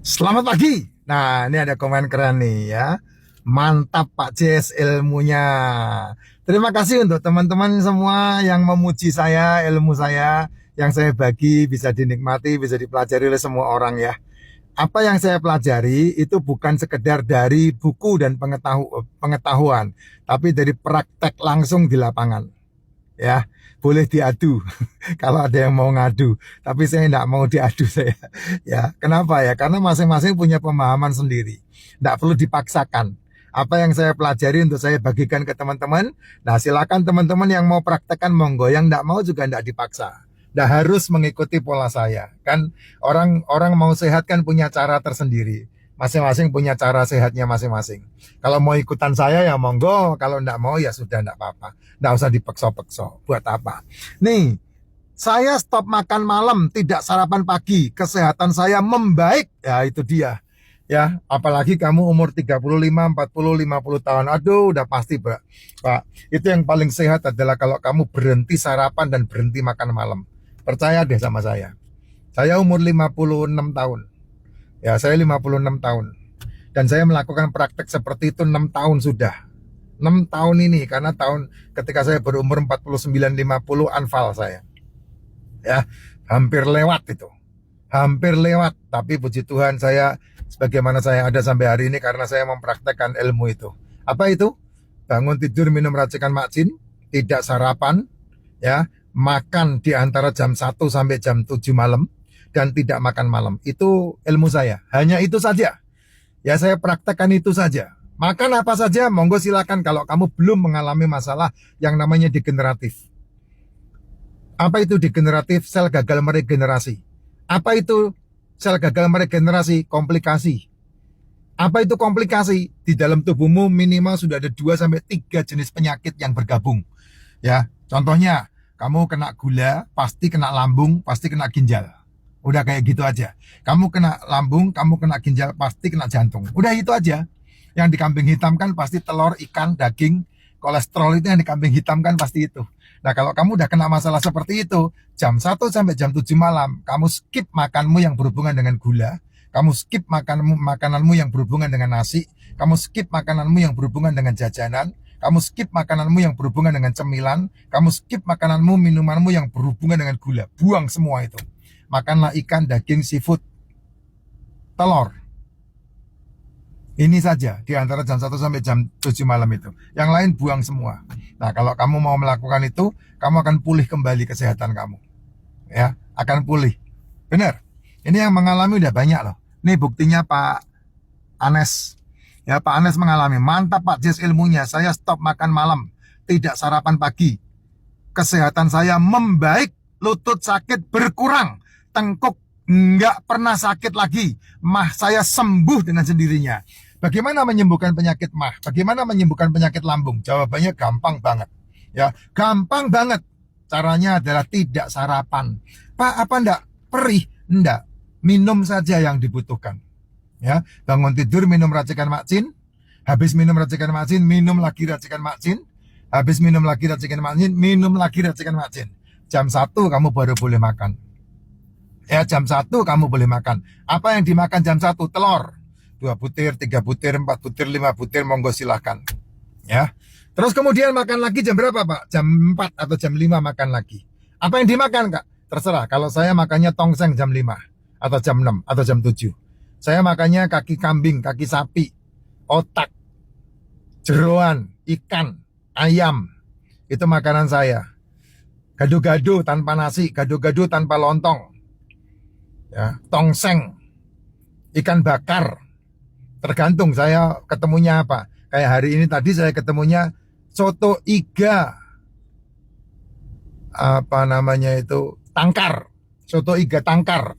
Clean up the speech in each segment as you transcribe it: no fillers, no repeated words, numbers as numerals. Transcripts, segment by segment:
Selamat pagi. Nah, ini ada komen keren nih ya. Mantap Pak Jes ilmunya. Terima kasih untuk teman-teman semua yang memuji saya, ilmu saya, yang saya bagi bisa dinikmati, bisa dipelajari oleh semua orang ya. Apa yang saya pelajari itu bukan sekedar dari buku dan pengetahuan, tapi dari praktek langsung di lapangan. Ya, boleh diadu kalau ada yang mau ngadu, tapi saya tidak mau diadu saya. Ya, kenapa ya? Karena masing-masing punya pemahaman sendiri. Tidak perlu dipaksakan. Apa yang saya pelajari untuk saya bagikan ke teman-teman. Nah, silakan teman-teman yang mau praktekkan monggo, yang tidak mau juga tidak dipaksa. Tidak harus mengikuti pola saya. Kan orang-orang mau sehat kan punya cara tersendiri. Masing-masing punya cara sehatnya masing-masing. Kalau mau ikutan saya ya monggo, kalau tidak mau ya sudah tidak apa-apa. Tidak usah dipekso-pekso. Buat apa? Nih, saya stop makan malam, tidak sarapan pagi. Kesehatan saya membaik. Ya, itu dia. Ya, apalagi kamu umur 35, 40, 50 tahun. Aduh, udah pasti, Pak. Itu yang paling sehat adalah kalau kamu berhenti sarapan dan berhenti makan malam. Percaya deh sama saya. Saya umur 56 tahun. Ya, saya 56 tahun. Dan saya melakukan praktek seperti itu 6 tahun sudah. 6 tahun ini karena tahun ketika saya berumur 49 50 anfal saya. Ya, hampir lewat itu. Hampir lewat, tapi puji Tuhan saya sebagaimana saya ada sampai hari ini karena saya mempraktekkan ilmu itu. Apa itu? Bangun tidur minum racikan makcin, tidak sarapan, ya, makan di antara jam 1 sampai jam 7 malam dan tidak makan malam. Itu ilmu saya. Hanya itu saja. Ya, saya praktekkan itu saja. Makan apa saja, monggo silakan kalau kamu belum mengalami masalah yang namanya degeneratif. Apa itu degeneratif? Sel gagal meregenerasi. Apa itu sel gagal meregenerasi? Komplikasi. Apa itu komplikasi? Di dalam tubuhmu minimal sudah ada 2 sampai 3 jenis penyakit yang bergabung. Ya, contohnya kamu kena gula, pasti kena lambung, pasti kena ginjal. Udah kayak gitu aja. Kamu kena lambung, kamu kena ginjal, pasti kena jantung. Udah itu aja. Yang di kambing hitam kan pasti telur, ikan, daging, kolesterol itu yang di kambing hitam kan pasti itu. Nah, kalau kamu udah kena masalah seperti itu, jam 1 sampai jam 7 malam, kamu skip makanmu yang berhubungan dengan gula, kamu skip makananmu yang berhubungan dengan nasi, kamu skip makananmu yang berhubungan dengan jajanan, kamu skip makananmu yang berhubungan dengan cemilan, kamu skip makananmu, minumanmu yang berhubungan dengan gula. Buang semua itu. Makanlah ikan, daging, seafood, telur. Ini saja di antara jam 1 sampai jam 7 malam itu. Yang lain buang semua. Nah, kalau kamu mau melakukan itu, kamu akan pulih kembali kesehatan kamu. Ya, akan pulih. Benar. Ini yang mengalami udah banyak loh. Ini buktinya Pak Anes. Ya, Pak Anes mengalami. Mantap Pak Jes ilmunya. Saya stop makan malam, tidak sarapan pagi. Kesehatan saya membaik, lutut sakit berkurang, tengkuk nggak pernah sakit lagi. Mah saya sembuh dengan sendirinya. Bagaimana menyembuhkan penyakit mah? Bagaimana menyembuhkan penyakit lambung? Jawabannya gampang banget. Ya, gampang banget. Caranya adalah tidak sarapan. Pak, apa enggak? Perih? Enggak. Minum saja yang dibutuhkan. Ya, bangun tidur minum racikan makcin. Habis minum racikan makcin, minum lagi racikan makcin. Habis minum lagi racikan makcin, minum lagi racikan makcin. Jam 1 kamu baru boleh makan. Ya, jam 1 kamu boleh makan. Apa yang dimakan jam 1? Telur. 2 butir, 3 butir, 4 butir, 5 butir, monggo silahkan. Ya. Terus kemudian makan lagi jam berapa, Pak? Jam 4 atau jam 5 makan lagi. Apa yang dimakan, Kak? Terserah. Kalau saya makannya tongseng jam 5 atau jam 6 atau jam 7. Saya makannya kaki kambing, kaki sapi, otak, jeroan, ikan, ayam. Itu makanan saya. Gado-gado tanpa nasi, gado-gado tanpa lontong. Ya, tongseng, ikan bakar. Tergantung saya ketemunya apa. Kayak hari ini tadi saya ketemunya soto iga, apa namanya itu, tangkar. Soto iga tangkar.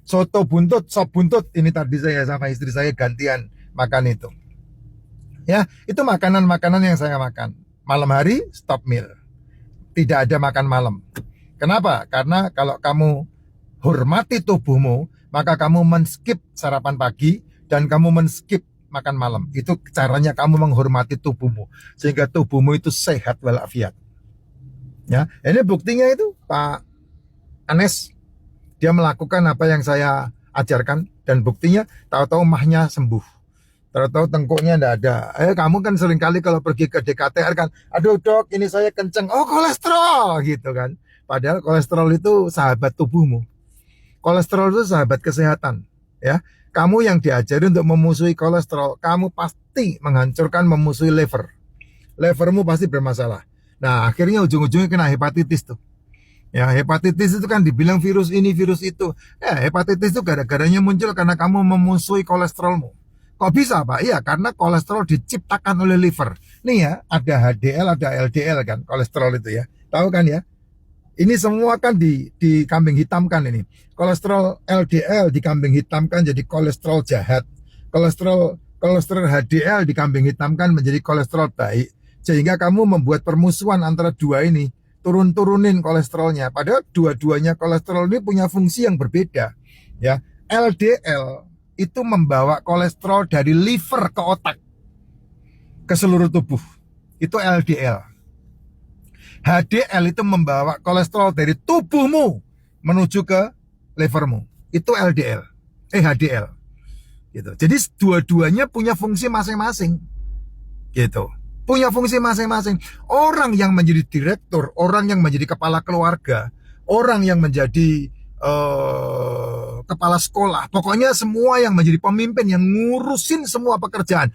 Soto buntut, sop buntut. Ini tadi saya sama istri saya gantian makan itu. Ya, itu makanan-makanan yang saya makan. Malam hari stop meal. Tidak ada makan malam. Kenapa? Karena kalau kamu hormati tubuhmu, maka kamu men-skip sarapan pagi dan kamu men-skip makan malam. Itu caranya kamu menghormati tubuhmu sehingga tubuhmu itu sehat walafiat. Ya, ini buktinya itu Pak Anes, dia melakukan apa yang saya ajarkan. Dan buktinya tahu-tahu mahnya sembuh. Tahu-tahu tengkuknya enggak ada. Kamu kan sering kali kalau pergi ke DKTR kan, aduh dok ini saya kenceng, oh kolesterol gitu kan. Padahal kolesterol itu sahabat tubuhmu. Kolesterol itu sahabat kesehatan. Ya, kamu yang diajari untuk memusuhi kolesterol, kamu pasti menghancurkan, memusuhi liver. Livermu pasti bermasalah. Nah, akhirnya ujung-ujungnya kena hepatitis tuh. Ya, hepatitis itu kan dibilang virus ini, virus itu. Ya, hepatitis itu gara-garanya muncul karena kamu memusuhi kolesterolmu. Kok bisa, Pak? Iya, karena kolesterol diciptakan oleh liver. Nih ya, ada HDL, ada LDL kan, kolesterol itu ya. Tahu kan ya? Ini semua kan di kambing hitamkan ini. Kolesterol LDL di kambing hitamkan jadi kolesterol jahat. Kolesterol HDL di kambing hitamkan menjadi kolesterol baik. Sehingga kamu membuat permusuhan antara dua ini. Turunin kolesterolnya. Padahal dua-duanya kolesterol ini punya fungsi yang berbeda. Ya, LDL itu membawa kolesterol dari liver ke otak, ke seluruh tubuh. Itu LDL. HDL itu membawa kolesterol dari tubuhmu menuju ke livermu. Itu LDL. HDL. Gitu. Jadi dua-duanya punya fungsi masing-masing. Gitu. Punya fungsi masing-masing. Orang yang menjadi direktur, orang yang menjadi kepala keluarga, orang yang menjadi kepala sekolah, pokoknya semua yang menjadi pemimpin, yang ngurusin semua pekerjaan,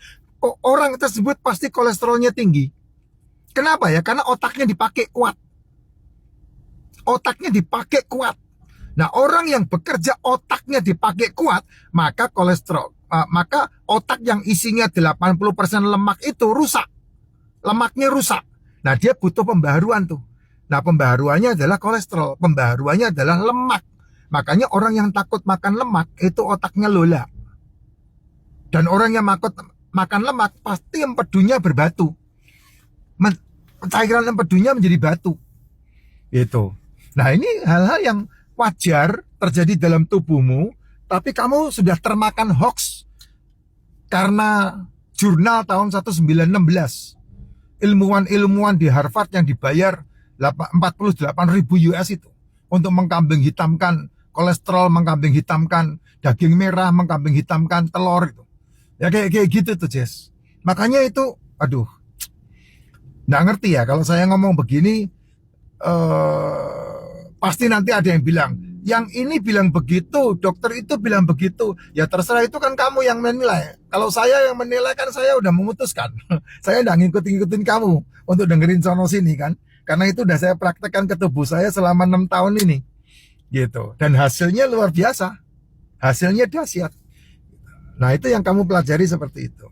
orang tersebut pasti kolesterolnya tinggi. Kenapa ya? Karena otaknya dipakai kuat. Otaknya dipakai kuat. Nah, orang yang bekerja otaknya dipakai kuat, maka maka otak yang isinya 80% lemak itu rusak. Lemaknya rusak. Nah, dia butuh pembaharuan tuh. Nah, pembaharuannya adalah kolesterol. Pembaharuannya adalah lemak. Makanya orang yang takut makan lemak itu otaknya lola. Dan orang yang makan lemak pasti empedunya berbatu. Cairan empedunya menjadi batu. Gitu. Nah, ini hal-hal yang wajar terjadi dalam tubuhmu, tapi kamu sudah termakan hoax karena jurnal tahun 1916. Ilmuwan-ilmuwan di Harvard yang dibayar 48.000 US itu untuk mengkambing hitamkan kolesterol, mengkambing hitamkan daging merah, mengkambing hitamkan telur itu. Ya kayak gitu tuh, Jess. Makanya itu, aduh, nggak ngerti ya kalau saya ngomong begini, pasti nanti ada yang bilang, yang ini bilang begitu, dokter itu bilang begitu. Ya terserah, itu kan kamu yang menilai. Kalau saya yang menilai kan saya udah memutuskan. Saya udah ngikutin kamu untuk dengerin sono sini kan. Karena itu udah saya praktekkan ke tubuh saya selama 6 tahun ini. Gitu. Dan hasilnya luar biasa. Hasilnya dahsyat. Nah, itu yang kamu pelajari seperti itu.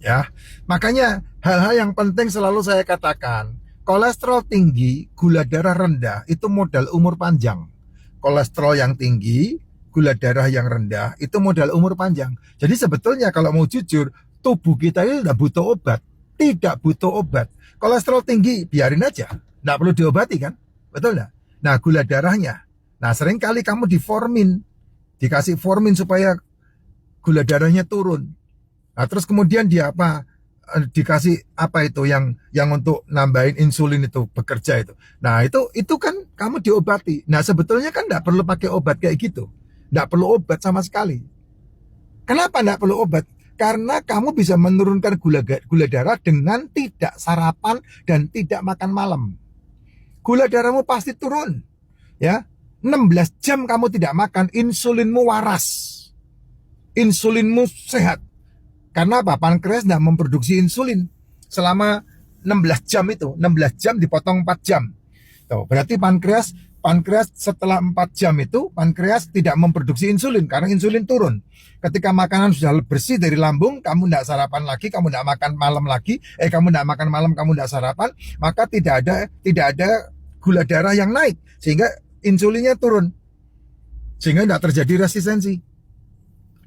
Ya. Makanya hal-hal yang penting selalu saya katakan. Kolesterol tinggi, gula darah rendah, itu modal umur panjang. Kolesterol yang tinggi, gula darah yang rendah, itu modal umur panjang. Jadi sebetulnya kalau mau jujur, tubuh kita ini tidak butuh obat. Tidak butuh obat. Kolesterol tinggi, biarin aja. Tidak perlu diobati kan? Betul nggak? Nah, gula darahnya. Nah, seringkali kamu dikasih formin supaya gula darahnya turun. Nah, terus kemudian dia dikasih apa itu yang untuk nambahin insulin itu bekerja itu. Nah, itu kan kamu diobati. Nah, sebetulnya kan enggak perlu pakai obat kayak gitu. Enggak perlu obat sama sekali. Kenapa enggak perlu obat? Karena kamu bisa menurunkan gula darah dengan tidak sarapan dan tidak makan malam. Gula darahmu pasti turun. Ya. 16 jam kamu tidak makan, insulinmu waras. Insulinmu sehat. Karena apa? Pankreas tidak memproduksi insulin selama 16 jam itu. 16 jam dipotong 4 jam. Tuh, berarti pankreas setelah 4 jam itu, pankreas tidak memproduksi insulin karena insulin turun. Ketika makanan sudah bersih dari lambung, kamu tidak sarapan lagi, kamu tidak makan malam lagi, kamu tidak makan malam, kamu tidak sarapan, maka tidak ada gula darah yang naik. Sehingga insulinnya turun. Sehingga tidak terjadi resistensi.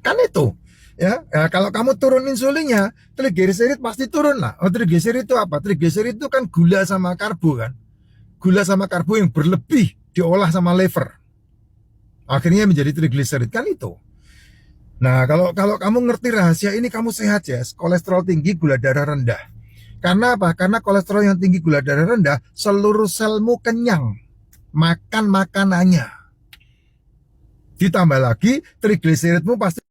Kan itu. Ya, kalau kamu turun insulinnya, trigliserid pasti turun lah. Oh, trigliserid itu apa? Trigliserid itu kan gula sama karbo kan. Gula sama karbo yang berlebih diolah sama liver. Akhirnya menjadi trigliserid kan itu. Nah, kalau kamu ngerti rahasia ini, kamu sehat ya. Kolesterol tinggi, gula darah rendah. Karena apa? Karena kolesterol yang tinggi, gula darah rendah, seluruh selmu kenyang. Makan makanannya. Ditambah lagi trigliseridmu pasti